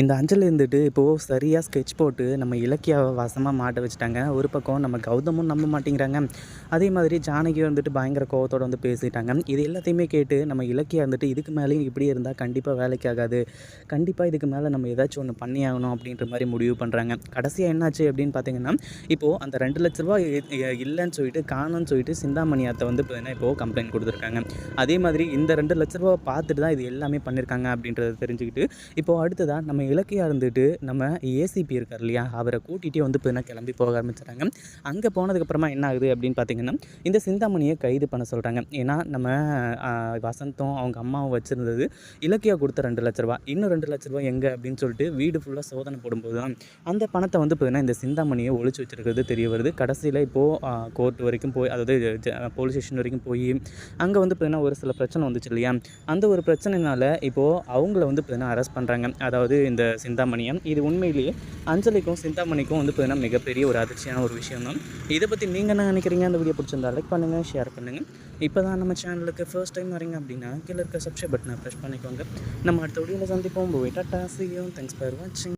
இந்த அஞ்சல் இருந்துட்டு இப்போது சரியாக ஸ்கெட்ச் போட்டு நம்ம இலக்கியாவை வசமாக மாட்ட வச்சுட்டாங்க. ஒரு பக்கம் நம்ம கௌதமும் நம்ப மாட்டேங்கிறாங்க. அதே மாதிரி ஜானகி வந்துட்டு பயங்கர கோவத்தோட வந்து பேசிட்டாங்க. இது எல்லாத்தையுமே கேட்டு நம்ம இலக்கியா வந்துட்டு இதுக்கு மேலேயும் இப்படியே இருந்தால் கண்டிப்பாக வேலைக்கு ஆகாது. கண்டிப்பாக இதுக்கு மேலே நம்ம ஏதாச்சும் ஒன்று பண்ணி ஆகணும் அப்படின்ற மாதிரி முடிவு பண்ணுறாங்க. கடைசியாக என்னாச்சு அப்படின்னு பார்த்தீங்கன்னா, இப்போது அந்த 2,00,000 இல்லைன்னு சொல்லிட்டு காணோன்னு சொல்லிட்டு சிந்தாமணி அத்தை வந்து இப்போது கம்ப்ளைண்ட் கொடுத்துருக்காங்க. அதே மாதிரி இந்த 2,00,000 பார்த்துட்டு தான் இது எல்லாமே பண்ணியிருக்காங்க அப்படின்றத தெரிஞ்சுக்கிட்டு இப்போது அடுத்ததாக நம்ம இலக்கியா இருந்துட்டு நம்ம ஏசிபி இருக்கார் இல்லையா, அவரை கூட்டிகிட்டே வந்து பார்த்தீங்கன்னா கிளம்பி போக ஆரம்பிச்சிட்டாங்க. அங்கே போனதுக்கப்புறமா என்ன ஆகுது அப்படின்னு பார்த்தீங்கன்னா, இந்த சிந்தாமணியை கைது பண்ண சொல்கிறாங்க. ஏன்னா நம்ம வசந்தும் அவங்க அம்மாவும் வச்சுருந்தது இலக்கியா கொடுத்த 2,00,000 இன்னும் 2,00,000 எங்கே அப்படின்னு சொல்லிட்டு வீடு ஃபுல்லாக சோதனை போடும்போது தான் அந்த பணத்தை வந்து பார்த்தீங்கன்னா இந்த சிந்தாமணியை ஒழிச்சு வச்சுருக்கிறது தெரிய வருது. கடைசியில் இப்போது கோர்ட் வரைக்கும் போய், அதாவது போலீஸ் ஸ்டேஷன் வரைக்கும் போய் அங்கே வந்து பார்த்தீங்கன்னா ஒரு சில பிரச்சனை வந்துச்சு இல்லையா, அந்த ஒரு பிரச்சனைனால இப்போது அவங்கள வந்து பார்த்தீங்கன்னா அரெஸ்ட் பண்ணுறாங்க. அதாவது இந்த சிந்தாமணியை. இது உண்மையிலேயே அஞ்சலிக்கும் சிந்தாமணிக்கும் வந்து பார்த்தீங்கன்னா மிகப்பெரிய ஒரு அதிர்ச்சியான ஒரு விஷயம் தான். இதை பற்றி நீங்கள் என்ன நினைக்கிறீங்க? அந்த வீடியோ பிடிச்சிருந்தா லைக் பண்ணுங்கள், ஷேர் பண்ணுங்கள். இப்போ தான் நம்ம சேனலுக்கு ஃபர்ஸ்ட் டைம் வரீங்க அப்படின்னா கீழே இருக்க சப்ஸ்கிரைப் பட்டனை ப்ரெஸ் பண்ணிக்கோங்க. நம்ம அடுத்த வீடியோவில் சந்திப்போம். Tata, see you. Thanks for watching.